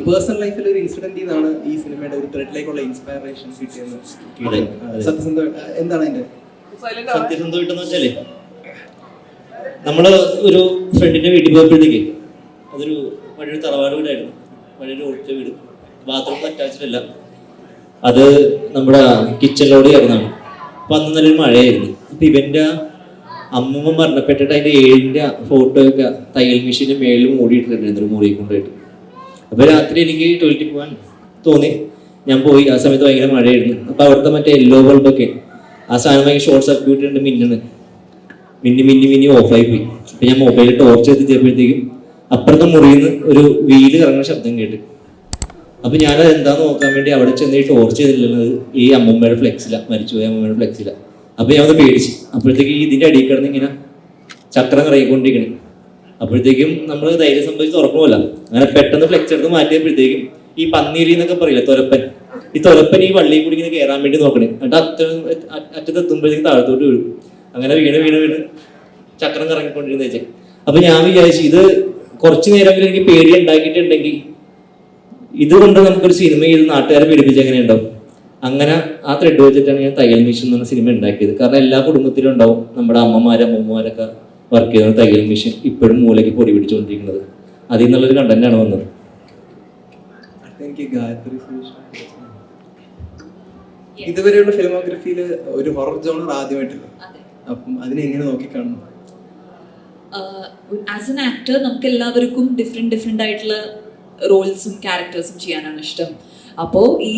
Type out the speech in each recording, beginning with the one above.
Personal ലൈഫിൽ ഒരു incident ഇതാണ് ഈ സിനിമയുടെ ഒരു ത്രെഡിലേക്കുള്ള ഇൻസ്പയറേഷൻ കിട്ടിയെന്ന്. സത്യസന്ധ എന്താണ് അതിന്റെ സത്യസന്ധമായിട്ടെന്ന് വെച്ചാലേ, നമ്മള് ഒരു ഫ്രണ്ടിന്റെ വീട്ടിൽ പോയപ്പോഴത്തേക്ക് അതൊരു വലിയൊരു തറവാട് വീടായിരുന്നു, വലിയൊരു ഒറ്റ വീട്, ബാത്റൂം അറ്റാച്ച്ഡ് അല്ല. അത് നമ്മുടെ കിച്ചണിലോട് ചേർന്നാണ്. അപ്പൊ അന്ന് നല്ലൊരു മഴയായിരുന്നു. അപ്പൊ ഇവന്റെ അമ്മൂമ്മ മരണപ്പെട്ടിട്ട് അതിന്റെ 7ന്റെ ഫോട്ടോയൊക്കെ തയ്യൽ മെഷീന്റെ മേളിൽ മൂടിയിട്ടിട്ടുണ്ടായിരുന്നു, ഒരു മുറി കൊണ്ടുപോയിട്ട്. അപ്പൊ രാത്രി എനിക്ക് ടോയ്ലറ്റിൽ പോകാൻ തോന്നി. ഞാൻ പോയി. ആ സമയത്ത് ഭയങ്കര മഴയായിരുന്നു. അപ്പൊ അവിടുത്തെ മറ്റേ യെല്ലോ ബൾബൊക്കെ ആ സാധനം ഭയങ്കര ഷോർട്ട് സർക്യൂട്ട് ഉണ്ട്, മിന്നി ഓഫായി പോയി. അപ്പൊ ഞാൻ മൊബൈലിൽ ടോർച്ച് എത്തിയപ്പോഴത്തേക്കും അപ്പുറത്തെ മുറിയിൽ നിന്ന് ഒരു വീല് ഇറങ്ങുന്ന ശബ്ദം കേട്ട്. അപ്പൊ ഞാനത് എന്താന്ന് നോക്കാൻ വേണ്ടി അവിടെ ചെന്ന് ഈ ടോർച്ച് ചെയ്തിട്ടുള്ളത് ഈ അമ്മൂമ്മയുടെ ഫ്ലെക്സില, മരിച്ചുപോയ അമ്മൂമ്മയുടെ ഫ്ലെക്സില. അപ്പൊ ഞാൻ ഒന്ന് പേടിച്ചു. അപ്പോഴത്തേക്ക് ഇതിന്റെ അടിയിൽ കിടന്ന് ഇങ്ങനെ ചക്രം കറങ്ങിക്കൊണ്ടിരിക്കണേ. അപ്പോഴത്തേക്കും നമ്മൾ ധൈര്യം സംഭവിച്ച് തുറക്കണമല്ല. അങ്ങനെ പെട്ടെന്ന് ഫ്ലെക്സ് എടുത്ത് മാറ്റിയപ്പോഴത്തേക്കും ഈ പന്നീരി എന്നൊക്കെ പറയില്ല, തൊരപ്പൻ, ഈ തൊരപ്പൻ ഈ വള്ളിയിൽ കൂടി ഇങ്ങനെ കയറാൻ വേണ്ടി നോക്കണേ. എന്നിട്ട് അറ്റത്തെത്തുമ്പോഴത്തേക്ക് താഴത്തോട്ട് വീഴും. അങ്ങനെ വീണ് ചക്രം കറങ്ങിക്കൊണ്ടിരുന്ന വെച്ചാൽ. അപ്പൊ ഞാൻ വിചാരിച്ചു, ഇത് കുറച്ചു നേരമെങ്കിലും എനിക്ക് പേടി ഉണ്ടാക്കിയിട്ടുണ്ടെങ്കിൽ ഇതുകൊണ്ട് നമുക്കൊരു സിനിമ ചെയ്ത് നാട്ടുകാരെ പേടിപ്പിച്ച് എങ്ങനെ ഉണ്ടാവും. അങ്ങനെ ആ ത്രെഡ് വെച്ചിട്ടാണ് ഞാൻ തയ്യൽ മെഷീൻ എന്ന് പറഞ്ഞ സിനിമ ഉണ്ടാക്കിയത്. കാരണം എല്ലാ കുടുംബത്തിലും ഉണ്ടാവും നമ്മുടെ അമ്മമാരൊക്കെ വർക്ക് ചെയ്യുന്ന തയ്യൽ മെഷീൻ ഇപ്പോഴും മൂലയ്ക്ക് പൊടി പിടിച്ചുകൊണ്ടിരിക്കുന്നത്. അതിൽ നിന്നുള്ളൊരു കണ്ടന്റാണ് വന്നത്. ഇതുവരെയുള്ള ഫിലിമോഗ്രഫിയിൽ ഒരു ഹൊറർ ജോണർ ആദ്യമായിട്ടില്ല. അപ്പം അതിനെ എങ്ങനെ നോക്കിക്കാണുന്നു? ആസ് എൻ ആക്ടർ നമുക്ക് എല്ലാവർക്കും ഡിഫറെന്റ് ആയിട്ടുള്ള റോൾസും ക്യാരക്ടേഴ്സും ചെയ്യാനാണ് ഇഷ്ടം. അപ്പോൾ ഈ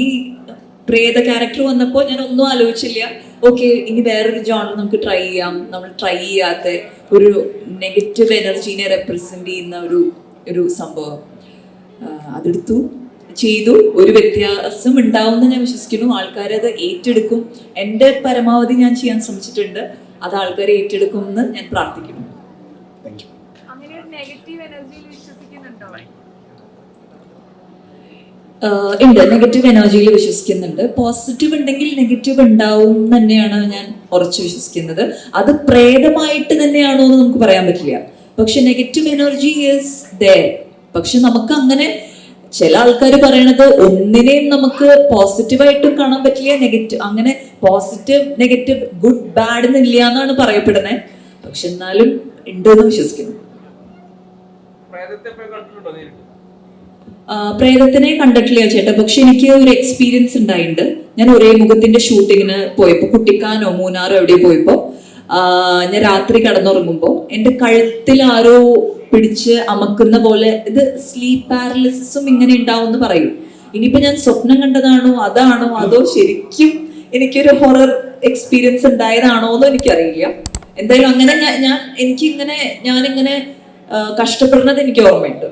പ്രേത ക്യാരക്ടർ വന്നപ്പോൾ ഞാൻ ഒന്നും ആലോചിച്ചില്ല. ഓക്കെ, ഇനി വേറൊരു ജോണർ നമുക്ക് ട്രൈ ചെയ്യാം. നമ്മൾ ട്രൈ ചെയ്യാത്ത ഒരു നെഗറ്റീവ് എനർജീനെ റെപ്രസെന്റ് ചെയ്യുന്ന ഒരു സംഭവം അതെടുത്തു ചെയ്തു. ഒരു വ്യത്യാസം ഉണ്ടാവുമെന്ന് ഞാൻ വിശ്വസിക്കുന്നു. ആൾക്കാരത് ഏറ്റെടുക്കും. എൻ്റെ പരമാവധി ഞാൻ ചെയ്യാൻ ശ്രമിച്ചിട്ടുണ്ട്. അത് ആൾക്കാർ ഏറ്റെടുക്കും എന്ന് ഞാൻ പ്രാർത്ഥിക്കുന്നു. ഉണ്ട്, നെഗറ്റീവ് എനർജിയിൽ വിശ്വസിക്കുന്നുണ്ട്. പോസിറ്റീവ് ഉണ്ടെങ്കിൽ നെഗറ്റീവ് ഉണ്ടാവും തന്നെയാണ് ഞാൻ ഉറച്ചു വിശ്വസിക്കുന്നത്. അത് പ്രേതമായിട്ട് തന്നെയാണോ എന്ന് നമുക്ക് പറയാൻ പറ്റില്ല. പക്ഷെ നെഗറ്റീവ് എനർജി ഈസ് ദേർ. പക്ഷെ നമുക്ക് അങ്ങനെ ചില ആൾക്കാർ പറയണത് ഒന്നിനെയും നമുക്ക് പോസിറ്റീവായിട്ടും കാണാൻ പറ്റില്ല, നെഗറ്റീവ് അങ്ങനെ പോസിറ്റീവ് നെഗറ്റീവ് ഗുഡ് ബാഡ് എന്നില്ല എന്നാണ് പറയപ്പെടുന്നത്. പക്ഷെ എന്നാലും ഉണ്ടെന്ന് വിശ്വസിക്കുന്നു. പ്രേതത്തിനെ കണ്ടിട്ടില്ല ചേട്ടാ, പക്ഷെ എനിക്ക് ഒരു എക്സ്പീരിയൻസ് ഉണ്ടായിട്ടുണ്ട്. ഞാൻ ഒരേ മുഖത്തിന്റെ ഷൂട്ടിങ്ങിന് പോയപ്പോ, കുട്ടിക്കാനോ മൂന്നാറോ എവിടെ പോയപ്പോ, ഞാൻ രാത്രി കിടന്നുറങ്ങുമ്പോ എന്റെ കഴുത്തിൽ ആരോ പിടിച്ച് അമക്കുന്ന പോലെ, ഇത് സ്ലീപ്പ് പാരലിസിസും ഇങ്ങനെ ഉണ്ടാവും എന്ന് പറയും. ഇനിയിപ്പോ ഞാൻ സ്വപ്നം കണ്ടതാണോ അതോ ശരിക്കും എനിക്കൊരു ഹൊറർ എക്സ്പീരിയൻസ് ഉണ്ടായതാണോ എന്ന് എനിക്കറിയില്ല. എന്തായാലും അങ്ങനെ ഞാനിങ്ങനെ കഷ്ടപ്പെടുന്നത് എനിക്ക് ഓർമ്മയുണ്ട്.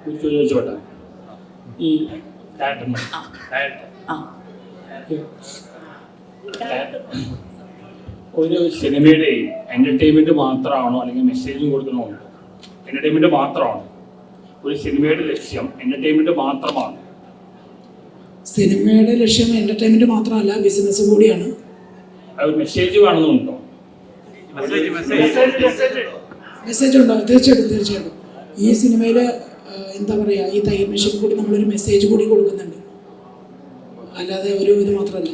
ഈ ഒരു സിനിമയുടെ എന്റർടൈൻമെന്റ് മാത്രമാണോ അല്ലെങ്കിൽ മെസ്സേജും കൊടുക്കണമുണ്ടോ? എന്റർടൈൻമെന്റ് മാത്രമാണ് ഒരു സിനിമയുടെ ലക്ഷ്യം? എന്റർടൈൻമെന്റ് മാത്രമാണ് സിനിമയുടെ ലക്ഷ്യം? എന്റർടൈൻമെന്റ് മാത്രമല്ല, ബിസിനസ് കൂടിയാണ്. മെസ്സേജ് വേണമെന്നുണ്ടോ? മെസ്സേജ് ഉണ്ടാവും, തീർച്ചയായിട്ടും. ഈ സിനിമയിൽ എന്താ പറയുക, ഈ തയ്യൽ മെഷീൻ കൂടി നമ്മളൊരു മെസ്സേജ് കൂടി കൊടുക്കുന്നുണ്ട്, അല്ലാതെ ഒരു ഇത് മാത്രമല്ല.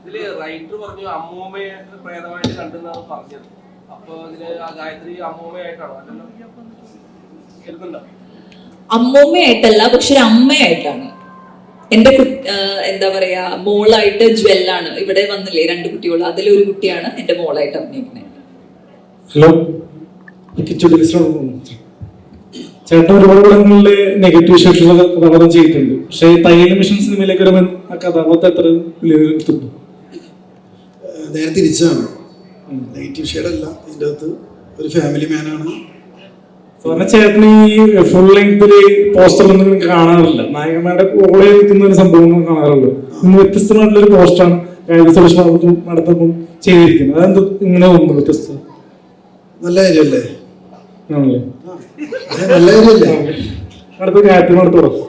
ഇതില് റൈറ്റർ പറഞ്ഞു അമ്മൂമ്മയെ പ്രേതമായിട്ട് കണ്ടെന്നാണ് പറഞ്ഞത്. അപ്പൊ ഇതില് ആ ഗായത്രി അമ്മൂമ്മയായിട്ടാണോ? അല്ലല്ലോ, കേൾക്കുന്നുണ്ടോ? അമ്മൂമ്മയായിട്ടല്ല, പക്ഷെ ഒരു അമ്മയായിട്ടാണ്. എന്റെ എന്താ പറയാ, മോളായിട്ട് ജ്വല്ലാണ്. ഇവിടെ വന്നില്ലേ 2 കുട്ടികൾ, അതിലൊരു കുട്ടിയാണ് എന്റെ മോളായിട്ട് അഭിനയിക്കുന്നത്. ഹലോ, ചേട്ടൻ ഒരുപാട് പടങ്ങളില് നെഗറ്റീവ് ഷെയ്ഡുള്ള കഥാപാത്രം ചെയ്തിട്ടുണ്ട്. പക്ഷെ തയ്യൽ മിഷൻ സിനിമയിലേക്ക് വരുമ്പോൾ ആ കഥാപാത്രം എത്ര വിലയിരുത്തുന്നു? നേരെ തിരിച്ചാണ്. നെഗറ്റീവ് ഷെയ്ഡല്ല, ഇതിൻ്റെ അകത്ത് ഒരു ഫാമിലി മാനാണ്. ചേട്ടന് ഈ ഫുൾ ലെങ്ത് പോസ്റ്ററൊന്നും കാണാറില്ല, നായകന്മാരുടെ കൂടെ നിൽക്കുന്ന ഒരു സംഭവം കാണാറുള്ളൂ. ഇന്ന് വ്യത്യസ്തമായിട്ടുള്ളൊരു പോസ്റ്ററാണ് സുരേഷ് ബാബു നടത്തുമ്പോൾ ചെയ്തിരിക്കുന്നത്. അതെന്ത് ഇങ്ങനെ തോന്നുന്നു? വ്യത്യസ്ത നല്ല കാര്യമല്ലേ? ആണല്ലേ, നല്ല കാര്യമല്ലേ? അടുത്ത കാര്യത്തിനോട് തുടങ്ങും.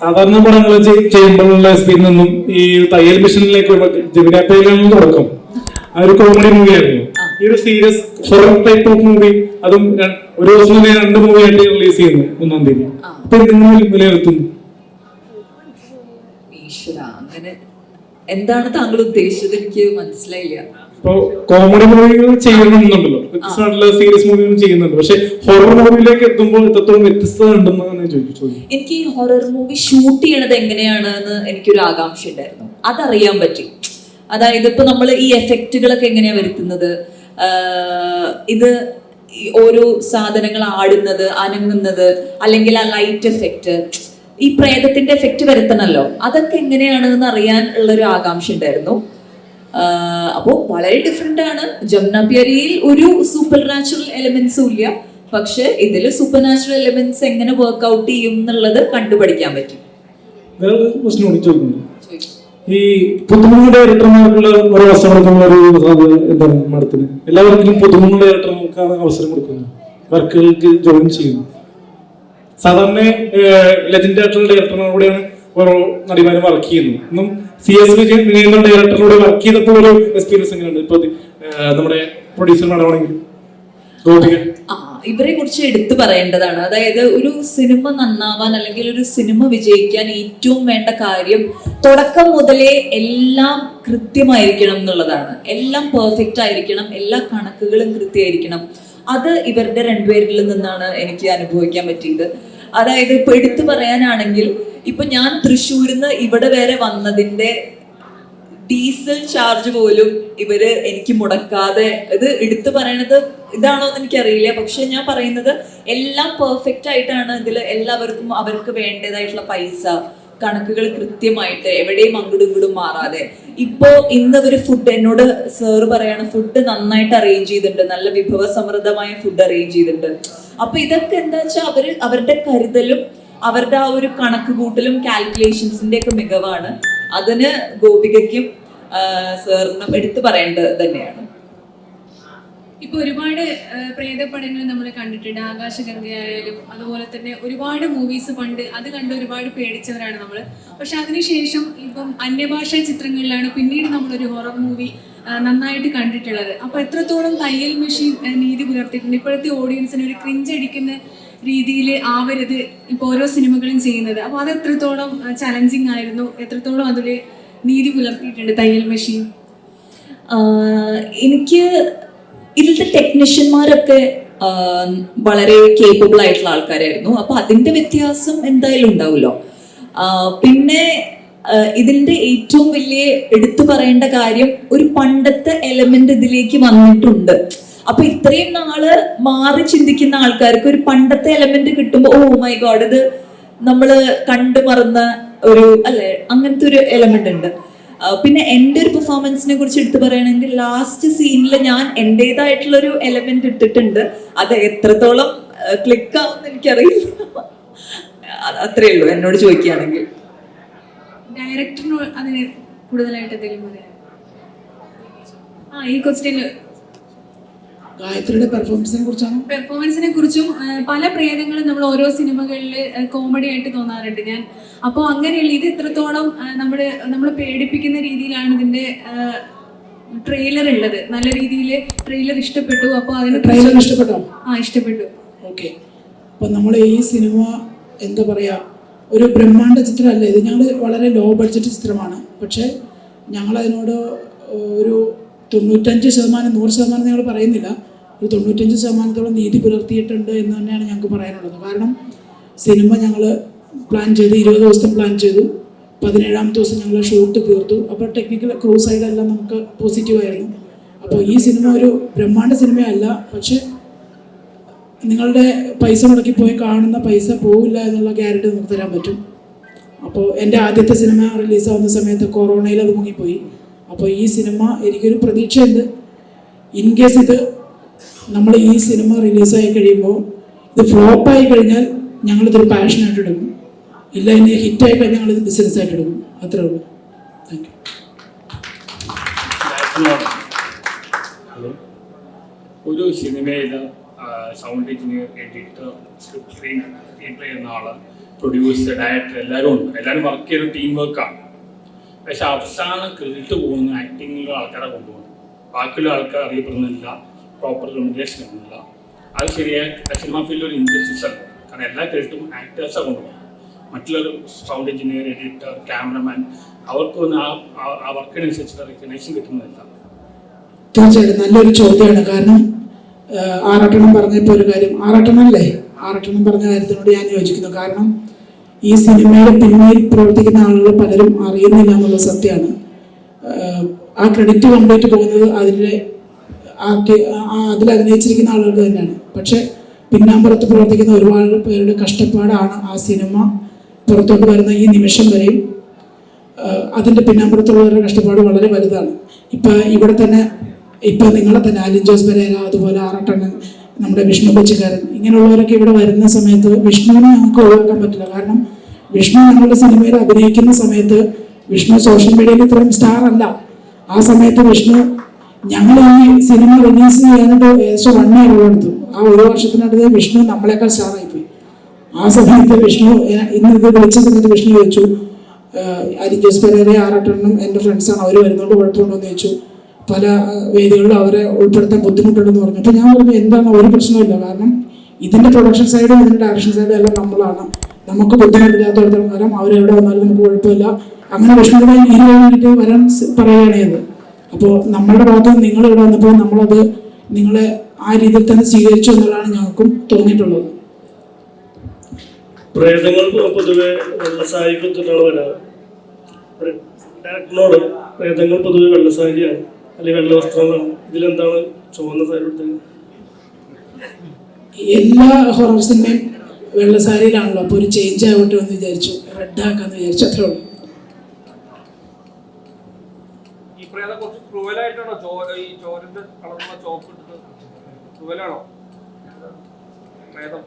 സാധാരണ പടങ്ങൾ ചെയ്യുമ്പോഴുള്ള എക്സ്പീരിയൻസ് നിന്നും ഈ തയ്യൽ മിഷനിലേക്ക് ജമിനാപ്പയിലാണ് തുടക്കം. ആ ഒരു കോമഡി മൂവി ആയിരുന്നു. ഈ ഒരു serious horror type of movie, അതും ഒരു ദിവസം തന്നെ 2 മൂവി ആയിട്ട് റിലീസ് ചെയ്യുന്നു 1-ാം തീയതി. അപ്പൊ എന്തെങ്കിലും വിലയിരുത്തുന്നു? ഈശ്വര, അങ്ങനെ എന്താണ് താങ്കൾ ഉദ്ദേശിച്ചത്? എനിക്ക് മനസ്സിലായില്ല. ഇപ്പൊ കോമഡി മൂവികൾ ചെയ്യുന്നുണ്ടല്ലോ, വ്യത്യസ്തമായിട്ടുള്ള സീരിയസ് മൂവികൾ ചെയ്യുന്നുണ്ട്, പക്ഷെ ഹൊറർ മൂവിയിലേക്ക് എത്തുമ്പോൾ എത്രത്തോളം വ്യത്യസ്തത ഉണ്ടെന്ന് ചോദിച്ചു. എനിക്ക് ഈ ഹൊറർ മൂവി ഷൂട്ട് ചെയ്യണത് എങ്ങനെയാണെന്ന് എനിക്കൊരു ആകാംക്ഷ ഉണ്ടായിരുന്നു. അതറിയാൻ പറ്റി. അതായത് ഇപ്പൊ നമ്മൾ ഈ എഫക്റ്റുകളൊക്കെ എങ്ങനെയാ വരുത്തുന്നത്, ഇത് ഓരോ സാധനങ്ങൾ ആടുന്നത്, അനങ്ങുന്നത്, അല്ലെങ്കിൽ ആ ലൈറ്റ് എഫക്റ്റ്, ഈ പ്രേതത്തിന്റെ എഫക്റ്റ് വരുത്തണല്ലോ, അതൊക്കെ എങ്ങനെയാണെന്ന് അറിയാൻ ഉള്ളൊരു ആകാംക്ഷ ഉണ്ടായിരുന്നു. അപ്പോൾ വളരെ ഡിഫറെന്റ് ആണ്. ജംനാപ്യാരിയിൽ ഒരു സൂപ്പർ നാച്ചുറൽ എലിമെന്റ്സും ഇല്ല, പക്ഷെ ഇതിൽ സൂപ്പർ നാച്ചുറൽ എലിമെന്റ്സ് എങ്ങനെ വർക്ക്ഔട്ട് ചെയ്യും എന്നുള്ളത് കണ്ടുപഠിക്കാൻ പറ്റും. ഈ പുതുമുഖ ഡയറക്ടർമാർക്കുള്ള ഒരു അവസരം കൊടുക്കുന്ന ഒരു എന്താണ് മാഡത്തിന്? എല്ലാവർക്കും പുതുമുഖ ഡയറക്ടർമാർക്കാണ് അവസരം കൊടുക്കുന്നത്, വർക്കുകൾക്ക് ജോയിൻ ചെയ്യുന്നു. സാധാരണ ലെജൻഡ് ആയിട്ടുള്ള ഡയറക്ടർമാരോടെയാണ് ഓരോ നടിമാരും വർക്ക് ചെയ്യുന്നത്. ഇന്നും CS വിജയൻ ഡയറക്ടറിലൂടെ വർക്ക് ചെയ്തപ്പോൾ ഒരു എക്സ്പീരിയൻസ് എങ്ങനെയുണ്ട്? ഇപ്പൊ നമ്മുടെ പ്രൊഡ്യൂസർ മാഡമാണെങ്കിൽ ഗോപിക, ഇവരെ കുറിച്ച് എടുത്തു പറയേണ്ടതാണ്. അതായത് ഒരു സിനിമ നന്നാവാൻ അല്ലെങ്കിൽ ഒരു സിനിമ വിജയിക്കാൻ ഏറ്റവും വേണ്ട കാര്യം തുടക്കം മുതലേ എല്ലാം കൃത്യമായിരിക്കണം എന്നുള്ളതാണ്. എല്ലാം പെർഫെക്റ്റ് ആയിരിക്കണം, എല്ലാ കണക്കുകളും കൃത്യമായിരിക്കണം. അത് ഇവരുടെ 2 പേരിൽ നിന്നാണ് എനിക്ക് അനുഭവിക്കാൻ പറ്റിയത്. അതായത് ഇപ്പൊ എടുത്തു പറയാനാണെങ്കിൽ, ഇപ്പൊ ഞാൻ തൃശ്ശൂരിന്ന് ഇവിടെ വരെ വന്നതിന്റെ ഡീസൽ ചാർജ് പോലും ഇവര് എനിക്ക് മുടക്കാതെ, ഇത് എടുത്തു പറയണത് ഇതാണോ എന്ന് എനിക്കറിയില്ല, പക്ഷെ ഞാൻ പറയുന്നത് എല്ലാം പെർഫെക്റ്റ് ആയിട്ടാണ്. ഇതിൽ എല്ലാവർക്കും അവർക്ക് വേണ്ടതായിട്ടുള്ള പൈസ കണക്കുകൾ കൃത്യമായിട്ട് എവിടെയും അങ്ങോട്ടും ഇങ്ങോട്ടും മാറാതെ. ഇപ്പോ ഇന്ന് ഒരു ഫുഡ് എന്നോട് സാറ് പറയാണ്, ഫുഡ് നന്നായിട്ട് അറേഞ്ച് ചെയ്തിട്ടുണ്ട്, നല്ല വിഭവസമൃദ്ധമായ ഫുഡ് അറേഞ്ച് ചെയ്തിട്ടുണ്ട്. അപ്പൊ ഇതൊക്കെ എന്താ വെച്ചാൽ അവരുടെ കരുതലും അവരുടെ ആ ഒരു കണക്ക് കൂട്ടലും കാൽക്കുലേഷൻസിന്റെ ഒക്കെ മികവാണ്. അതിന് ഗോപികയ്ക്കും സാറിനും എടുത്തു പറയേണ്ടത് തന്നെയാണ്. ഇപ്പൊ ഒരുപാട് പ്രേതപടങ്ങൾ നമ്മൾ കണ്ടിട്ടുണ്ട്, ആകാശഗംഗയായാലും അതുപോലെ തന്നെ ഒരുപാട് മൂവീസ് പണ്ട് അത് കണ്ട് ഒരുപാട് പേടിച്ചവരാണ് നമ്മൾ. പക്ഷെ അതിനുശേഷം ഇപ്പം അന്യഭാഷാ ചിത്രങ്ങളിലാണ് പിന്നീട് നമ്മളൊരു ഹൊറർ മൂവി നന്നായിട്ട് കണ്ടിട്ടുള്ളത്. അപ്പൊ എത്രത്തോളം തയ്യൽ മെഷീൻ നീതി പുലർത്തിയിട്ടുണ്ട്? ഇപ്പോഴത്തെ ഓഡിയൻസിന് ഒരു ക്രിഞ്ച് അടിക്കുന്ന രീതിയിൽ ആവരുത് ഇപ്പൊ ഓരോ സിനിമകളും ചെയ്യുന്നത്. അപ്പൊ അത് എത്രത്തോളം ചലഞ്ചിങ് ആയിരുന്നു? എത്രത്തോളം അതിൽ നീതി പുലർത്തിയിട്ടുണ്ട് തയ്യൽ മെഷീൻ? എനിക്ക് ഇതിലത്തെ ടെക്നീഷ്യന്മാരൊക്കെ വളരെ കേപ്പബിൾ ആയിട്ടുള്ള ആൾക്കാരായിരുന്നു. അപ്പൊ അതിന്റെ വ്യത്യാസം എന്തായാലും ഉണ്ടാവുമല്ലോ. പിന്നെ ഇതിന്റെ ഏറ്റവും വലിയ എടുത്തു പറയേണ്ട കാര്യം, ഒരു പണ്ടത്തെ എലമെന്റ് ഇതിലേക്ക് വന്നിട്ടുണ്ട്. അപ്പൊ ഇത്രയും നാള് മാറി ചിന്തിക്കുന്ന ആൾക്കാർക്ക് ഒരു പണ്ടത്തെ എലമെന്റ് കിട്ടുമ്പോ ഓ മൈ ഗോഡ്, ഇത് നമ്മള് കണ്ടു മറന്ന ഒരു അല്ലെ, അങ്ങനത്തെ ഒരു എലമെന്റ് ഉണ്ട്. പിന്നെ എൻ്റെ ഒരു പെർഫോമൻസിനെ കുറിച്ച് എടുത്തു പറയുകയാണെങ്കിൽ, ലാസ്റ്റ് സീനിൽ ഞാൻ എൻ്റെതായിട്ടുള്ള ഒരു എലമെന്റ് ഇട്ടിട്ടുണ്ട്. അത് എത്രത്തോളം ക്ലിക്ക് ആവുമെന്ന് എനിക്കറിയില്ല. അത്രേ ഉള്ളൂ എന്നോട് ചോദിക്കുകയാണെങ്കിൽ. ഡയറക്ടറിന് അതിന് കൂടുതലായിട്ട് എന്തെങ്കിലും പറയാം? ഈ ക്വസ്റ്റ്യൻ ഗായത്രിയുടെ പെർഫോമൻസിനെ കുറിച്ചും പല പ്രേതങ്ങളും നമ്മൾ ഓരോ സിനിമകളിൽ കോമഡി ആയിട്ട് തോന്നാറുണ്ട് ഞാൻ. അപ്പോൾ അങ്ങനെയുള്ള ഇത് എത്രത്തോളം നമ്മൾ പേടിപ്പിക്കുന്ന രീതിയിലാണ് ഇതിന്റെ ട്രെയിലർ ഉള്ളത്. നല്ല രീതിയിൽ ട്രെയിലർ ഇഷ്ടപ്പെട്ടു. അപ്പോൾ അതിന് ട്രെയിലർ ഇഷ്ടപ്പെട്ടോ? ഇഷ്ടപ്പെട്ടു. ഓക്കെ. അപ്പോൾ നമ്മൾ ഈ സിനിമ എന്താ പറയുക, ഒരു ബ്രഹ്മാണ്ഡ ചിത്രമല്ല ഇത്. ഞങ്ങൾ വളരെ ലോ ബഡ്ജറ്റ് ചിത്രമാണ്, പക്ഷേ ഞങ്ങളതിനോട് ഒരു 95% 100% ഞങ്ങൾ പറയുന്നില്ല, ഒരു 95% നീതി പുലർത്തിയിട്ടുണ്ട് എന്ന് തന്നെയാണ് ഞങ്ങൾക്ക് പറയാനുള്ളത്. കാരണം സിനിമ ഞങ്ങൾ പ്ലാൻ ചെയ്ത് 20 ദിവസം പ്ലാൻ ചെയ്തു, 17ാമത്തെ ദിവസം ഞങ്ങൾ ഷൂട്ട് തീർത്തു. അപ്പോൾ ടെക്നിക്കൽ ക്രൂ സൈഡെല്ലാം നമുക്ക് പോസിറ്റീവായിരുന്നു. അപ്പോൾ ഈ സിനിമ ഒരു ബ്രഹ്മാണ്ഡ സിനിമയല്ല, പക്ഷേ നിങ്ങളുടെ പൈസ മുടക്കി പോയി കാണുന്ന പൈസ പോവില്ല എന്നുള്ള ഗ്യാരണ്ടി നമുക്ക് തരാൻ പറ്റും. അപ്പോൾ എൻ്റെ ആദ്യത്തെ സിനിമ റിലീസാവുന്ന സമയത്ത് കൊറോണയിൽ അത് മുങ്ങിപ്പോയി. അപ്പോൾ ഈ സിനിമ എനിക്കൊരു പ്രതീക്ഷയുണ്ട്, ഇൻ കേസ് ഇത് നമ്മൾ ഈ സിനിമ റിലീസായി കഴിയുമ്പോൾ ഇത് ഫ്ലോപ്പായി കഴിഞ്ഞാൽ ഞങ്ങളിതൊരു പാഷനായിട്ട് എടുക്കും, ഇല്ല ഇനി ഹിറ്റായി കഴിഞ്ഞാൽ ഞങ്ങളിത് ബിസിനസ്സായിട്ട് എടുക്കും. അത്രേ ഉള്ളൂ. Thank you. ഒരു സിനിമയിൽ sound engineer, editor, script screen play എന്ന ആള് പ്രൊഡ്യൂസർ, ഡയറക്ടർ എല്ലാവരും ഉണ്ട്. എല്ലാവരും വർക്ക് ചെയ്യുന്ന ടീം വർക്കാണ്. പക്ഷെ അവസാനം ക്രെഡിറ്റ് പോകുന്ന ആക്ടിങ്ങിലുള്ള ആൾക്കാരെ കൊണ്ടുപോകും. ബാക്കിയുള്ള ആൾക്കാർ അറിയപ്പെടുന്നില്ല, പ്രോപ്പർ റെമ്യൂണറേഷൻ കിട്ടുന്നില്ല. അത് ശരിയായ സിനിമ ഫീൽഡിൽ ഒരു ഇൻജസ്റ്റിസ് അല്ല. കാരണം എല്ലാ ക്രെഡിറ്റും ആക്ടേഴ്സാണ് കൊണ്ടുപോകും. മറ്റുള്ളൊരു സൗണ്ട് എഞ്ചിനീയർ, എഡിറ്റർ, ക്യാമറമാൻ അവർക്കൊന്നും ആ വർക്കിനനുസരിച്ചുള്ള റെക്കഗ്നേഷൻ കിട്ടുന്നില്ല. തീർച്ചയായിട്ടും നല്ലൊരു ചോദ്യമാണ്. കാരണം ആറാട്ടണം പറഞ്ഞപ്പോൾ ഒരു കാര്യം, ആറാട്ടണം പറഞ്ഞ കാര്യത്തിനോട് ഞാൻ യോജിക്കുന്നു. കാരണം ഈ സിനിമയുടെ പിന്നിൽ പ്രവർത്തിക്കുന്ന ആളുകൾ പലരും അറിയുന്നില്ല എന്നുള്ള സത്യമാണ്. ആ ക്രെഡിറ്റ് കംപ്ലീറ്റ് പോകുന്നത് അതിൽ അഭിനയിച്ചിരിക്കുന്ന ആളുകൾക്ക് തന്നെയാണ്. പക്ഷെ പിന്നാമ്പുറത്ത് പ്രവർത്തിക്കുന്ന ഒരുപാട് പേരുടെ കഷ്ടപ്പാടാണ് ആ സിനിമ പുറത്തോട്ട് വരുന്ന ഈ നിമിഷം വരെയും. അതിൻ്റെ പിന്നാമ്പുറത്തുള്ളവരുടെ കഷ്ടപ്പാട് വളരെ വലുതാണ്. ഇവിടെ തന്നെ നിങ്ങളെ തന്നെ അലിൻ ജോസ് പെരേര, അതുപോലെ ആറാട്ടണ്ണൻ, നമ്മുടെ വിഷ്ണു കൊച്ചിക്കാരൻ, ഇങ്ങനെയുള്ളവരൊക്കെ ഇവിടെ വരുന്ന സമയത്ത് വിഷ്ണുവിനെ നമുക്ക് ഒഴിവാക്കാൻ പറ്റില്ല. കാരണം വിഷ്ണു ഞങ്ങളുടെ സിനിമയിൽ അഭിനയിക്കുന്ന സമയത്ത് വിഷ്ണു സോഷ്യൽ മീഡിയയിൽ ഇത്രയും സ്റ്റാർ അല്ല. ആ സമയത്ത് വിഷ്ണു ഞങ്ങൾ ഈ സിനിമ റിലീസ് ചെയ്യാനായിട്ട് ഏകദേശം 1 year എടുത്തു. ആ 1 വർഷത്തിനടുത്ത് വിഷ്ണു നമ്മളെക്കാൾ സ്റ്റാറായിപ്പോയി. ആ സമയത്ത് വിഷ്ണു ഇന്ന് ഇത് വിളിച്ച സമയത്ത് വിഷ്ണു ചോദിച്ചു, അലിൻ ജോസ് പെരേര, ആറാട്ടണ്ണനും എൻ്റെ ഫ്രണ്ട്സാണ്, അവർ വരുന്നതുകൊണ്ട് കുഴപ്പമുണ്ടോ എന്ന് ചോദിച്ചു. പല വേദികളിലും അവരെ ഉൾപ്പെടുത്താൻ ബുദ്ധിമുട്ടുണ്ടെന്ന് പറഞ്ഞു. അപ്പോൾ ഞാൻ പറഞ്ഞു എന്താണ്, ഒരു പ്രശ്നമില്ല. കാരണം ഇതിൻ്റെ പ്രൊഡക്ഷൻ സൈഡും ഇതിൻ്റെ ഡയറക്ഷൻ സൈഡും എല്ലാം നമ്മളാണ്. നമുക്ക് ബുദ്ധിമുട്ടില്ലാത്തടത്തോളം വരാം, അവരെവിടെ വന്നാലും നമുക്ക് കുഴപ്പമില്ല. അങ്ങനെ വിഷ്ണുവിനായി വേണ്ടിയിട്ട് വരാൻ പറയുകയാണ് ചെയ്തത്. അപ്പോൾ നമ്മളുടെ ഭാഗത്ത് നിങ്ങൾ ഇവിടെ വന്നപ്പോൾ നമ്മളത് നിങ്ങളെ ആ രീതിയിൽ തന്നെ സ്വീകരിച്ചു എന്നുള്ളതാണ് ഞങ്ങൾക്കും തോന്നിയിട്ടുള്ളത്. പ്രേതങ്ങൾ പൊതുവെ വെള്ളസാരി കൊടുത്തിട്ടാണ് വരാറ്. ഡയറക്ടറിനോട് പ്രേതങ്ങൾ പൊതുവെ വെള്ളസാരിയാണ് അല്ലെങ്കിൽ വെള്ള വസ്ത്രങ്ങളാണ്, ഇതിലെന്താണ് ചുവന്ന സാരി കൊടുത്തത്? എല്ലാ ഹൊറർ സിനിമയും വെള്ളസാരിയിലാണല്ലോ. അപ്പോൾ ഒരു ചേഞ്ച് ആവട്ടെ എന്ന് വിചാരിച്ചു, റെഡ് ആക്കാന്ന് വിചാരിച്ചു, അത്രേ ഉള്ളൂ. ഈ പ്രേതം കുറച്ച് ക്രൂവലായിട്ടാണോ ഈ ചോറിന്റെ കളറുള്ള ചോപ്പ് ഇട്ടത്? ക്രൂവലാണോ പ്രേതം?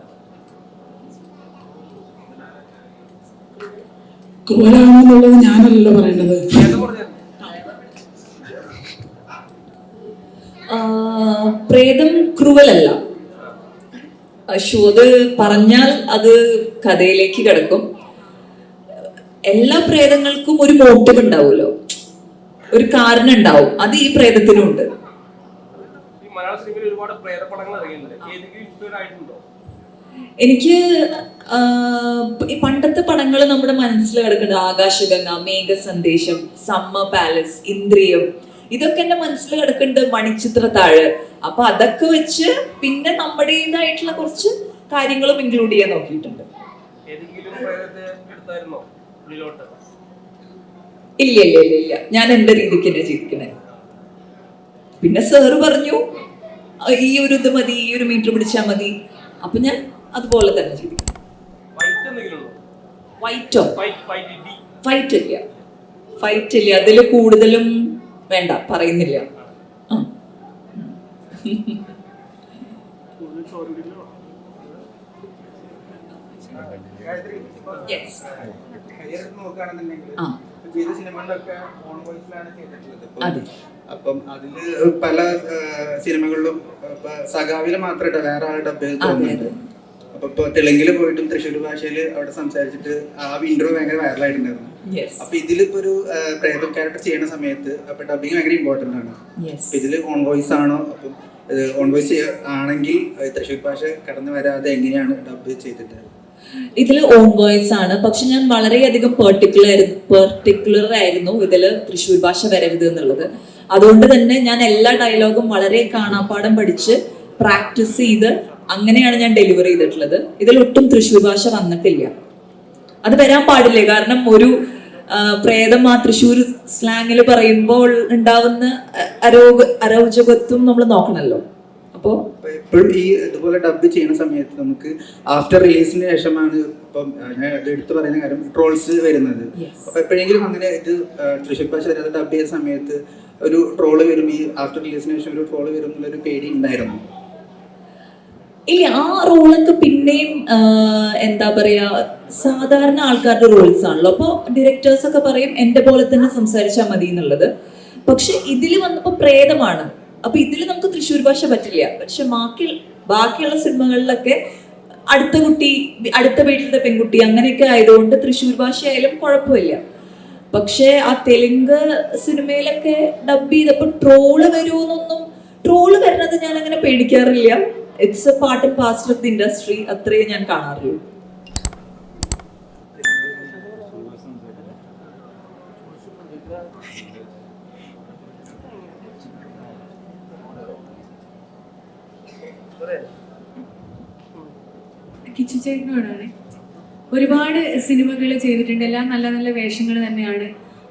ക്രൂവലാണെന്നുള്ളത് ഞാനല്ലല്ലോ പറയേണ്ടത്. പ്രേതം ക്രൂവലല്ല. അത് പറഞ്ഞാൽ അത് കഥയിലേക്ക് കിടക്കും. എല്ലാ പ്രേതങ്ങൾക്കും ഒരു മോട്ടീവ് ഉണ്ടാവുമല്ലോ, ഒരു കാരണം ഉണ്ടാവും. അത് ഈ പ്രേതത്തിനും ഉണ്ട്. മലയാള സിനിമയിൽ ഒരുപാട് പ്രേതപടങ്ങൾ ഇറങ്ങിയിട്ടുണ്ട്. ഏതെങ്കിലും ഇൻസ്പയർ ആയിട്ടുണ്ടോ? എനിക്ക് ഈ പണ്ടത്തെ പടങ്ങൾ നമ്മുടെ മനസ്സിൽ കിടക്കുന്നുണ്ട്. ആകാശഗംഗ, മേഘസന്ദേശം, സമ്മർ പാലസ്, ഇന്ദ്രിയം, ഇതൊക്കെ എന്റെ മനസ്സിൽ കിടക്കുന്നുണ്ട്. മണിച്ചിത്രത്താഴ്. അപ്പൊ അതൊക്കെ വെച്ച് പിന്നെ നമ്മുടേതായിട്ടുള്ള കുറച്ച് കാര്യങ്ങളും ഇൻക്ലൂഡ് ചെയ്യാൻ നോക്കിയിട്ടുണ്ട്. ഇല്ല, ഞാൻ എന്റെ രീതിക്ക് തന്നെ ജീവിക്കണേ. പിന്നെ സാറ് പറഞ്ഞു ഈ ഒരു ഇത് മതി, ഈ ഒരു മീറ്റർ പിടിച്ചാൽ മതി. അപ്പൊ ഞാൻ അതുപോലെ തന്നെ ജീവിക്കും. ഫൈറ്റ് ഇല്ല, അതില് കൂടുതലും വേണ്ട, പറയുന്നില്ല. അപ്പം അതില് പല സിനിമകളിലും സഖാവില് മാത്രമല്ല വേറെ ആൾ ഡബ് ചെയ്ത് തോന്നുന്നുണ്ട്. അപ്പൊ ഇപ്പൊ തെലുങ്കില് പോയിട്ടും തൃശ്ശൂർ ഭാഷയില് അവിടെ സംസാരിച്ചിട്ട് ആ ഇന്റർവ്യൂ ഭയങ്കര വൈറലായിട്ടുണ്ടായിരുന്നു. അപ്പൊ ഇതിലിപ്പോ ഒരു പ്രേതം ക്യാരക്ടർ ചെയ്യുന്ന സമയത്ത് അപ്പൊ ഡബിങ് ഭയങ്കര ഇമ്പോർട്ടന്റ് ആണ്. അപ്പൊ ഇതില് ഓൺ വോയിസ് ആണോ? അപ്പം ഓൺ വോയിസ് ആണെങ്കിൽ തൃശ്ശൂർ ഭാഷ കടന്നു വരാതെ എങ്ങനെയാണ് ഡബ് ചെയ്തിട്ട്? ഇതില് ഓൺ വോയിസ് ആണ്. പക്ഷെ ഞാൻ വളരെയധികം പെർട്ടിക്കുലർ ആയിരുന്നു ഇതില് തൃശ്ശൂർ ഭാഷ വരരുത് എന്നുള്ളത്. അതുകൊണ്ട് തന്നെ ഞാൻ എല്ലാ ഡയലോഗും വളരെ കാണാപ്പാഠം പഠിച്ച് പ്രാക്ടീസ് ചെയ്ത് അങ്ങനെയാണ് ഞാൻ ഡെലിവറി ചെയ്തിട്ടുള്ളത്. ഇതിലൊട്ടും തൃശ്ശൂർ ഭാഷ വന്നിട്ടില്ല. അത് വരാൻ പാടില്ല. കാരണം ഒരു പ്രേതം ആ തൃശ്ശൂർ സ്ലാങ്ങിൽ പറയുമ്പോൾ ഉണ്ടാവുന്ന അരോചകത്വം നമ്മൾ നോക്കണല്ലോ. അപ്പോൾ എപ്പോഴും ഈ ഇതുപോലെ ഡബ് ചെയ്യുന്ന സമയത്ത് നമുക്ക് ആഫ്റ്റർ റിലീസിന് ശേഷമാണ് ഇപ്പം ഞാൻ എടുത്തു പറയുന്ന കാര്യം ട്രോൾസ് വരുന്നത്. അപ്പൊ എപ്പോഴെങ്കിലും അങ്ങനെ ഇത് തൃശ്ശൂർ ഭാഷ വരാതെ ഡബ് ചെയ്യുന്ന സമയത്ത് ഒരു ട്രോള് വരും, ഈ ആഫ്റ്റർ റിലീസിന് ശേഷം ഒരു ട്രോള് വരും എന്നുള്ളൊരു പേടി ഉണ്ടായിരുന്നു? ഇല്ല, ആ റോളൊക്കെ പിന്നെയും എന്താ പറയാ, സാധാരണ ആൾക്കാരുടെ റോൾസ് ആണല്ലോ. അപ്പോൾ ഡയറക്ടേഴ്സ് ഒക്കെ പറയും എന്റെ പോലെ തന്നെ സംസാരിച്ചാൽ മതി എന്നുള്ളത്. പക്ഷെ ഇതിൽ വന്നപ്പോൾ പ്രേതമാണ്. അപ്പൊ ഇതിൽ നമുക്ക് തൃശ്ശൂർ ഭാഷ പറ്റില്ല. പക്ഷെ ബാക്കിയുള്ള സിനിമകളിലൊക്കെ അടുത്ത വീട്ടിലത്തെ പെൺകുട്ടി അങ്ങനെയൊക്കെ ആയതുകൊണ്ട് തൃശ്ശൂർ ഭാഷയായാലും കുഴപ്പമില്ല. പക്ഷേ ആ തെലുങ്ക് സിനിമയിലൊക്കെ ഡബ് ചെയ്തപ്പോൾ ട്രോള് വരുന്നത് ഞാൻ അങ്ങനെ പേടിക്കാറില്ല. It's a part and parcel of the industry, അത്രയേ ഞാൻ കാണാറുള്ളൂ. കിച്ചു ചേട്ടനോടാണ്. ഒരുപാട് സിനിമകൾ ചെയ്തിട്ടുണ്ട്, എല്ലാം നല്ല നല്ല വേഷങ്ങൾ തന്നെയാണ്.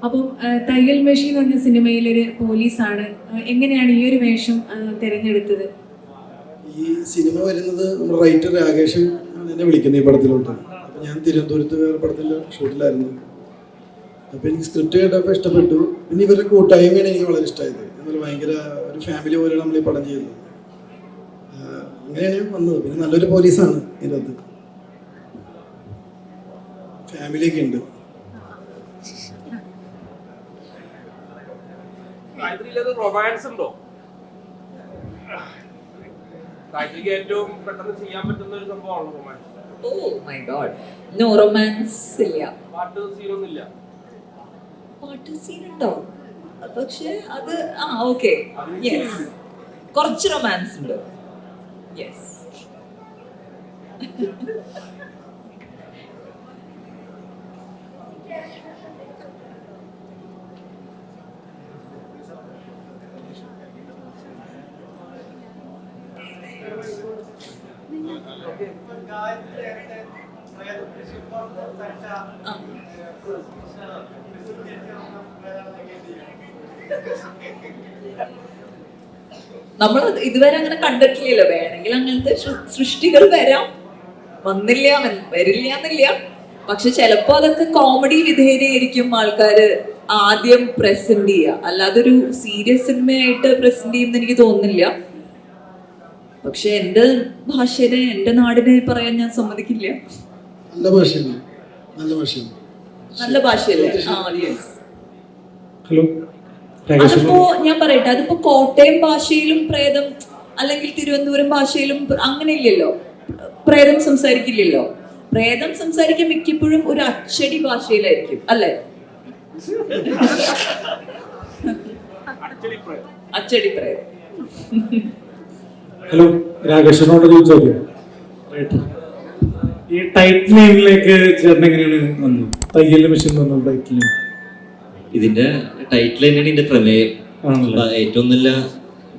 അപ്പം തയ്യൽ മെഷീൻ എന്ന് പറഞ്ഞ സിനിമയിലൊരു പോലീസാണ്. എങ്ങനെയാണ് ഈ ഒരു വേഷം തിരഞ്ഞെടുത്തത്? ഈ സിനിമ വരുന്നത് നമ്മുടെ റൈറ്റർ രാകേഷ് എന്നെ വിളിക്കുന്നത് ഈ പടത്തിലോട്ട്. അപ്പം ഞാൻ തിരുവനന്തപുരത്ത് വേറെ പടത്തിൻ്റെ ഷൂട്ടിലായിരുന്നു. അപ്പോൾ എനിക്ക് സ്ക്രിപ്റ്റ് കേട്ടപ്പോൾ ഇഷ്ടപ്പെട്ടു. പിന്നെ ഇവരുടെ കൂട്ടായ്മയാണ് എനിക്ക് വളരെ ഇഷ്ടമായത്. എന്നാൽ ഭയങ്കര ഒരു ഫാമിലി പോലെയാണ് നമ്മൾ ഈ പടം ചെയ്തത്. അങ്ങനെയാണ് ഞാൻ വന്നത്. പിന്നെ നല്ലൊരു പോലീസാണ് ഇതിനകത്ത്, ഫാമിലിയൊക്കെ ഉണ്ട്. റൊമാൻസ് ഉണ്ടോ? ഗായത്രിക്ക് ഏറ്റവും പെട്ടെന്ന് ചെയ്യാൻ പറ്റുന്ന ഒരു സംഭവമാണല്ലോ romance. Oh my God, no romance ഇല്ല. പാട്ട് സീനൊന്നുമില്ല. പാട്ട് സീൻ ഉണ്ടോ? പക്ഷെ അത് ഓക്കെ, യെസ്, കുറച്ച് റൊമാൻസ് ഉണ്ട്. യെസ്. നമ്മൾ ഇതുവരെ അങ്ങനെ കണ്ടിട്ടില്ലല്ലോ. വേണമെങ്കിൽ അങ്ങനത്തെ സൃഷ്ടികൾ വരില്ല എന്നില്ല. പക്ഷെ ചിലപ്പോ അതൊക്കെ കോമഡി വിധേയനായിരിക്കും ആൾക്കാര് ആദ്യം പ്രസന്റ് ചെയ്യുക, അല്ലാതെ ഒരു സീരിയസ് സിനിമയായിട്ട് പ്രസന്റ് ചെയ്യുമെന്ന് എനിക്ക് തോന്നുന്നില്ല. പക്ഷെ എന്റെ ഭാഷയെ, എന്റെ നാടിനെ പറയാൻ ഞാൻ സമ്മതിക്കില്ല. നല്ല ഭാഷയാണ്, നല്ല ഭാഷയാണ്, നല്ല ഭാഷയല്ലേ? ഹലോ, അതിപ്പോ ഞാൻ പറയട്ടെ, അതിപ്പോ കോട്ടയം ഭാഷയിലും പ്രേതം, അല്ലെങ്കിൽ തിരുവനന്തപുരം ഭാഷയിലും അങ്ങനെ ഇല്ലല്ലോ. പ്രേതം സംസാരിക്കില്ലല്ലോ. പ്രേതം സംസാരിക്കാൻ മിക്കപ്പോഴും ഒരു അച്ചടി ഭാഷയിലായിരിക്കും, അല്ലേ? അച്ചടി പ്രേതം. ഹലോ, രാകേഷിനോട് ചോദിച്ചോളൂ. ഈ ടൈറ്റിൽ നെയിമിലേക്ക് ചേട്ടൻ എങ്ങനെയാണ് വന്നത്? തയ്യൽ മെഷീൻ എന്ന് പറഞ്ഞ ടൈറ്റിൽ നെയിം. ഇതിന്റെ ടൈറ്റിൽ തന്നെയാണ് ഇതിന്റെ പ്രമേയം. ഏറ്റവും നല്ല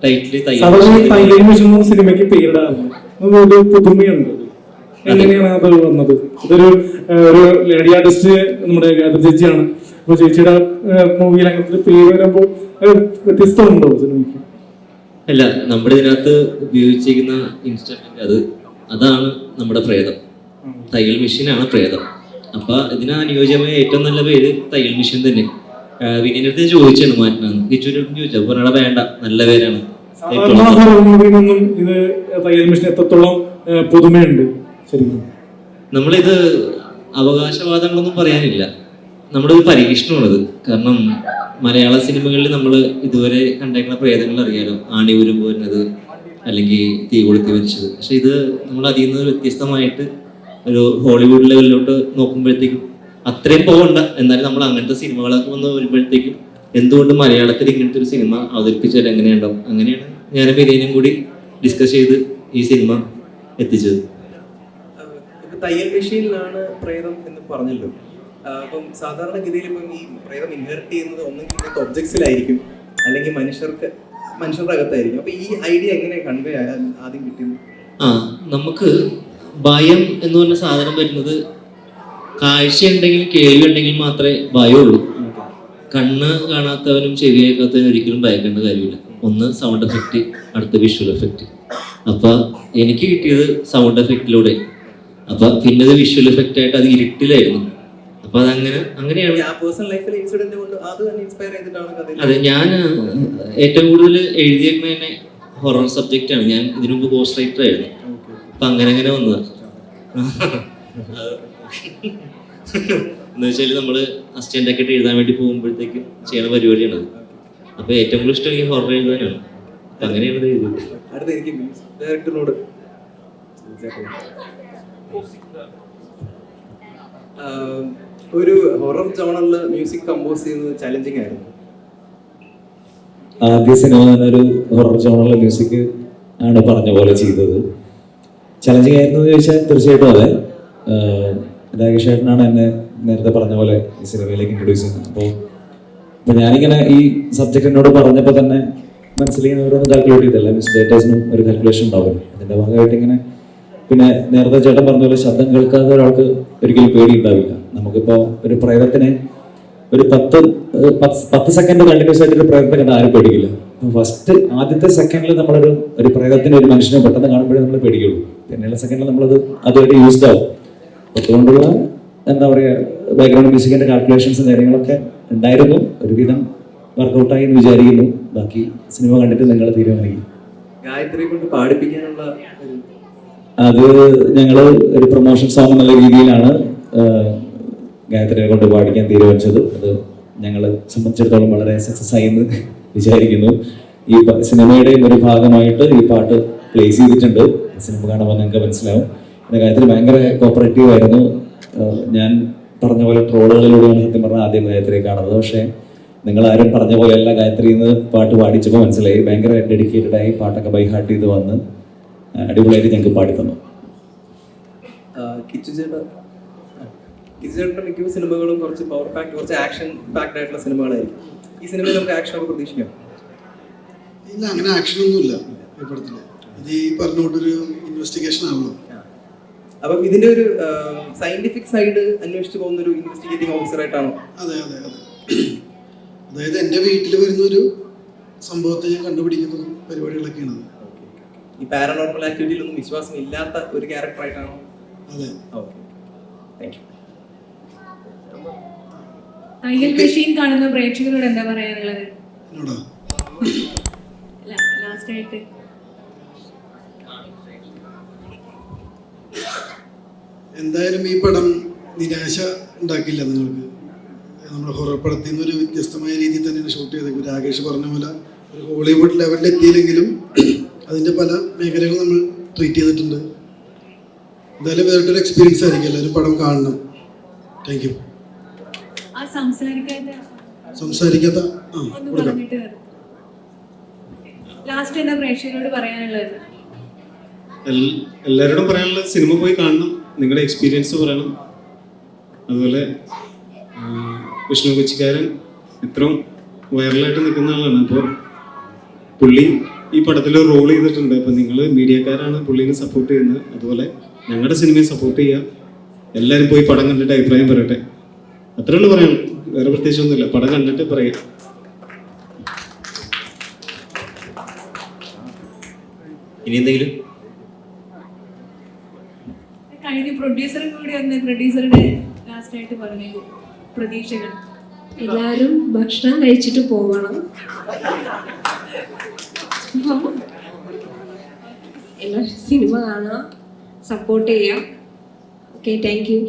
ടൈറ്റിൽ തയ്യൽ മെഷീൻ എന്ന സിനിമയ്ക്ക് പേരിടാറുണ്ട്. ഒരു പുതുമയുണ്ട്. എങ്ങനെയാണ് അത് വന്നത്? ഇതൊരു ലേഡി ആർട്ടിസ്റ്റ് നമ്മുടെ ചേച്ചിയാണ്. അപ്പൊ ചേച്ചിയുടെ മൂവിയിൽ അങ്ങനത്തെ പേര് വരുമ്പോൾ വ്യത്യസ്തമുണ്ടോ സിനിമയ്ക്ക്? അല്ല, നമ്മുടെ ഇതിനകത്ത് ഉപയോഗിച്ചിരിക്കുന്ന ഇൻസ്ട്രുമെന്റ് അതാണ് നമ്മുടെ പ്രേതം. തയ്യൽ മെഷീനാണ് പ്രേതം. അപ്പൊ ഇതിന് അനുയോജ്യമായ ഏറ്റവും നല്ല പേര് തയ്യൽ മെഷീൻ തന്നെ. വിനീന്റെ അടുത്ത് ചോദിച്ചാണ് മാറ്റാന്ന്, കിച്ചുവിന്റെ അടുത്ത് ചോദിച്ചു. അപ്പൊ ഒരാളെ വേണ്ട, നല്ല പേരാണ്. ഇത് തയ്യൽ മെഷീൻ എത്രത്തോളം പുതുമയുണ്ട് ശരിക്കും? നമ്മളിത് അവകാശവാദങ്ങളൊന്നും പറയാനില്ല, നമ്മുടെ ഒരു പരീക്ഷണമാണിത്. കാരണം മലയാള സിനിമകളിൽ നമ്മൾ ഇതുവരെ കണ്ടേക്കുന്ന പ്രേതങ്ങൾ അറിയാലോ, ആണി ഉരുമ്പ് വരുന്നത്, അല്ലെങ്കിൽ തീ കൊളുത്തി മരിച്ചത്. പക്ഷെ ഇത് നമ്മൾ അതിൽ നിന്ന് വ്യത്യസ്തമായിട്ട് ഒരു ഹോളിവുഡ് ലെവലിലോട്ട് നോക്കുമ്പോഴത്തേക്കും അത്രയും പോകണ്ട, എന്നാലും നമ്മൾ അങ്ങനത്തെ സിനിമകളൊക്കെ വന്ന് വരുമ്പോഴത്തേക്കും എന്തുകൊണ്ട് മലയാളത്തിൽ ഇങ്ങനത്തെ ഒരു സിനിമ അവതരിപ്പിച്ചാൽ എങ്ങനെയുണ്ടാവും, അങ്ങനെയാണ് ഞാൻ വിനയനും കൂടി ഡിസ്കസ് ചെയ്ത് ഈ സിനിമ എത്തിച്ചത്. തയ്യൽ മെഷീനിലാണ് പ്രേതം എന്ന് പറഞ്ഞല്ലോ. അപ്പം സാധാരണഗതിയിൽ ഇപ്പം ഈ പ്രേതം ഇൻഹെറിറ്റ് ചെയ്യുന്നത് ഒന്നെങ്കിൽ ഇങ്ങനത്തെ ഒബ്ജക്ട്സിലായിരിക്കും, അല്ലെങ്കിൽ മനുഷ്യരുടെ അകത്തായിരിക്കും. അപ്പൊ ഈ ഐഡിയ എങ്ങനെ കൺവേ ആദ്യം കിട്ടിയത്? നമുക്ക് ഭയം എന്ന് പറഞ്ഞ സാധനം വരുന്നത് കാഴ്ച ഉണ്ടെങ്കിൽ കേൾവി ഉണ്ടെങ്കിൽ മാത്രമേ ഭയമുള്ളൂ. കണ്ണ് കാണാത്തവനും ചെവി കേൾക്കാത്തവനും ഒരിക്കലും ഭയക്കേണ്ട കാര്യമില്ല. ഒന്ന് സൗണ്ട് എഫക്റ്റ്, അടുത്ത വിഷ്വൽ എഫക്റ്റ്. അപ്പൊ എനിക്ക് കിട്ടിയത് സൗണ്ട് എഫക്റ്റിലൂടെ. അപ്പൊ പിന്നെ അത് വിഷ്വൽ എഫക്റ്റ് ആയിട്ട് അത് ഇരുട്ടിലായിരുന്നു. അപ്പൊ അങ്ങനെയാണ്. അതെ, ഞാൻ ഏറ്റവും കൂടുതൽ എഴുതിയേക്കുന്ന ഹൊറർ സബ്ജക്റ്റ് ആണ്. ഞാൻ ഇതിനു മുമ്പ് ഗോസ്റ്റ് റൈറ്റർ ആയിരുന്നു. അപ്പൊ അങ്ങനെ വന്നത് എന്ന് വെച്ചാൽ നമ്മള് അസിസ്റ്റന്റ് ഒക്കെ എഴുതാൻ വേണ്ടി പോകുമ്പോഴത്തേക്കും ചെയ്യുന്ന പരിപാടിയാണ്. അപ്പൊ ഏറ്റവും കൂടുതൽ ഇഷ്ടം ഈ ഹൊറർ എഴുതാനാണ്. അപ്പൊ അങ്ങനെയാണ് ഇത് എഴുതിയത്. ഒരു ഹൊറർ ജോണറിൽ മ്യൂസിക് കമ്പോസ് ചെയ്യുന്നത് ചലഞ്ചിങ് ആയിരുന്നു. ആദ്യ സിനിമ തന്നെ ഒരു ഹൊറർ ജോണറിലെ മ്യൂസിക് ആണ് പറഞ്ഞ പോലെ ചെയ്തത്. ചലഞ്ചിങ് ആയിരുന്നു എന്ന് ചോദിച്ചാൽ തീർച്ചയായിട്ടും അതെ. രാകേഷ് ചേട്ടനാണ് എന്നെ നേരത്തെ പറഞ്ഞ പോലെ ഈ സിനിമയിലേക്ക് ഇൻട്രൊഡ്യൂസ് ചെയ്യുന്നത്. അപ്പോൾ ഞാനിങ്ങനെ ഈ സബ്ജക്റ്റ് എന്നോട് പറഞ്ഞപ്പോൾ തന്നെ മനസ്സിലിങ്ങനെ ഓരോന്ന് കാൽക്കുലേറ്റ് ചെയ്തല്ല, മീൻസ് ഡേറ്റേഴ്സിനും ഒരു കാൽക്കുലേഷൻ ഉണ്ടാവും. അതിൻ്റെ ഭാഗമായിട്ട് ഇങ്ങനെ പിന്നെ നേരത്തെ ചേട്ടൻ പറഞ്ഞ പോലെ ശബ്ദം കേൾക്കാത്ത ഒരാൾക്ക് ഒരിക്കലും പേടി ഉണ്ടാവില്ല. നമുക്കിപ്പോൾ ഒരു പ്രേതത്തിനെ ഒരു 10 സെക്കൻഡ് കണ്ടിന്യൂസ് ആയിട്ട് ഒരു പ്രേതത്തെ കണ്ട് ആരും പേടിക്കില്ല. ഫസ്റ്റ് ആദ്യത്തെ സെക്കൻഡിൽ ഒരു പ്രേതത്തിന് ഒരു മനുഷ്യനെ പെട്ടെന്ന് കാണുമ്പോഴേ നമ്മൾ പേടിക്കുള്ളൂ. പിന്നെയുള്ള സെക്കൻഡിൽ നമ്മളത് അതുമായിട്ട് യൂസ്ഡ് ആവും. അതുകൊണ്ടുള്ള എന്താ പറയുക, ബാക്ക്ഗ്രൗണ്ട് മ്യൂസിക്കിന്റെ കാൽക്കുലേഷൻസും കാര്യങ്ങളൊക്കെ ഉണ്ടായിരുന്നു. ഒരുവിധം വർക്കൗട്ടായി എന്ന് വിചാരിക്കുന്നു. ബാക്കി സിനിമ കണ്ടിട്ട് നിങ്ങൾ തീരുമാനിക്കും. ഗായത്രിയെ കൊണ്ട് പാടിപ്പിക്കാനുള്ള അത് ഞങ്ങൾ ഒരു പ്രൊമോഷൻ സോങ് എന്നുള്ള രീതിയിലാണ് ഗായത്രിയെ കൊണ്ട് പാടിക്കാൻ തീരുമാനിച്ചത്. അത് ഞങ്ങളെ സംബന്ധിച്ചിടത്തോളം വളരെ സക്സസ് ആയി എന്ന് വിചാരിക്കുന്നു. ഈ സിനിമയുടെയും ഒരു ഭാഗമായിട്ട് ഈ പാട്ട് പ്ലേസ് ചെയ്തിട്ടുണ്ട്. സിനിമ കാണുമ്പോൾ നിങ്ങൾക്ക് മനസ്സിലാവും. പിന്നെ ഗായത്രി ഭയങ്കര കോപ്പറേറ്റീവ് ആയിരുന്നു. ഞാൻ പറഞ്ഞ പോലെ ട്രോളുകളിലൂടെയാണ് സത്യം പറഞ്ഞാൽ ആദ്യം ഗായത്രിയെ കാണുന്നത്. പക്ഷേ നിങ്ങളാരും പറഞ്ഞ പോലെ അല്ല, ഗായത്രി എന്ന് പാട്ട് പാടിച്ചപ്പോൾ മനസ്സിലായി. ഭയങ്കര ഡെഡിക്കേറ്റഡ് ആയി പാട്ടൊക്കെ ബൈ ഹാർട്ട് ചെയ്ത് വന്ന് അടിപൊളിയായിട്ട് ഞങ്ങൾക്ക് പാടിത്തന്നു. കിച്ചു ചേട്ടൻ്റെ മിക്ക സിനിമകളും കുറച്ച് പവർ പാക്ട്, കുറച്ച് ആക്ഷൻ പാക്ഡ് ആയിട്ടുള്ള സിനിമകളായിരിക്കും. ഈ സിനിമയിൽ നമുക്ക് ആക്ഷൻ ഒക്കെ പ്രതീക്ഷിക്കാം? ഇല്ല, അങ്ങനെ ആക്ഷൻ ഒന്നുമില്ല ഈ പടത്തിൽ. ഇത് ഈ പറഞ്ഞുകൊണ്ടൊരു ഇൻവെസ്റ്റിഗേഷൻ ആണല്ലോ. അപ്പം ഇതിന്റെ ഒരു സയന്റിഫിക് സൈഡ് അന്വേഷിച്ച് പോകുന്ന ഒരു ഇൻവെസ്റ്റിഗേറ്റിംഗ് ഓഫീസർ ആയിട്ടാണോ? അതെ അതെ അതെ. അതായത് എൻ്റെ വീട്ടിൽ വരുന്ന ഒരു സംഭവത്തെ ഞാൻ കണ്ടുപിടിക്കുന്നതും പരിപാടികളൊക്കെയാണ്. ഈ പാരനോർമൽ ആക്ടിവിറ്റിയിലൊന്നും വിശ്വാസം ഇല്ലാത്ത ഒരു ക്യാരക്ടർ ആയിട്ടാണോ? അതെ. Okay, thank you. തയ്യൽ മെഷീൻ കാണുന്ന പ്രേക്ഷകരോട് എന്താ പറയാനുള്ളത്? ലാസ്റ്റ് ആയിട്ട് എന്തായാലും ഈ പടം നിരാശ ഉണ്ടാക്കില്ല നിങ്ങൾക്ക്. നമ്മൾ ഹൊറർ പടത്തിൽ നിന്ന് ഒരു വ്യത്യസ്തമായ രീതിയിൽ തന്നെയാണ് ഷൂട്ട് ചെയ്തത്. രാകേഷ് പറഞ്ഞ പോലെ ഒരു ഹോളിവുഡ് ലെവലിൽ എത്തിയില്ലെങ്കിലും അതിൻ്റെ പല മേഖലകളും നമ്മൾ ട്രീറ്റ് ചെയ്തിട്ടുണ്ട്. എന്തായാലും വേറിട്ടൊരു എക്സ്പീരിയൻസ് ആയിരിക്കും. എല്ലാവരും പടം കാണണം. Thank you. സംസാരിക്കാത്ത ലാസ്റ്റ് എന്താ പ്രേക്ഷകരോട് പറയാനുള്ളത്? എല്ലാവരോടും പറയാനുള്ളത് സിനിമ പോയി കാണണം, നിങ്ങളുടെ എക്സ്പീരിയൻസ് പറയണം. അതുപോലെ വിഷ്ണു കൊച്ചിക്കാരൻ ഇത്രയും വൈറലായിട്ട് നിൽക്കുന്ന ആളാണ്. അപ്പോൾ പുള്ളി ഈ പടത്തിൽ റോൾ ചെയ്തിട്ടുണ്ട്. അപ്പോൾ നിങ്ങൾ മീഡിയക്കാരാണ് പുള്ളീനെ സപ്പോർട്ട് ചെയ്യുന്നത്. അതുപോലെ ഞങ്ങളുടെ സിനിമയെ സപ്പോർട്ട് ചെയ്യുക. എല്ലാവരും പോയി പടം കണ്ടിട്ട് അഭിപ്രായം പറയട്ടെ. അത്രേ ഉള്ളൂ പറയാനുള്ളൂ. വേറെ പ്രത്യേകിച്ചൊന്നുമില്ല. പടം കണ്ടിട്ട് പറയാം. ഇനി എന്തെങ്കിലും കഴിഞ്ഞ പ്രൊഡ്യൂസറും കൂടി ഒന്ന് പ്രൊഡ്യൂസറുടെ ലാസ്റ്റ് ആയിട്ട് പറഞ്ഞു പ്രതീക്ഷകൾ. എല്ലാവരും ഭക്ഷണം കഴിച്ചിട്ട് പോകണം. എല്ലാവരും സിനിമ കാണാം, സപ്പോർട്ട് ചെയ്യാം. Okay, thank you.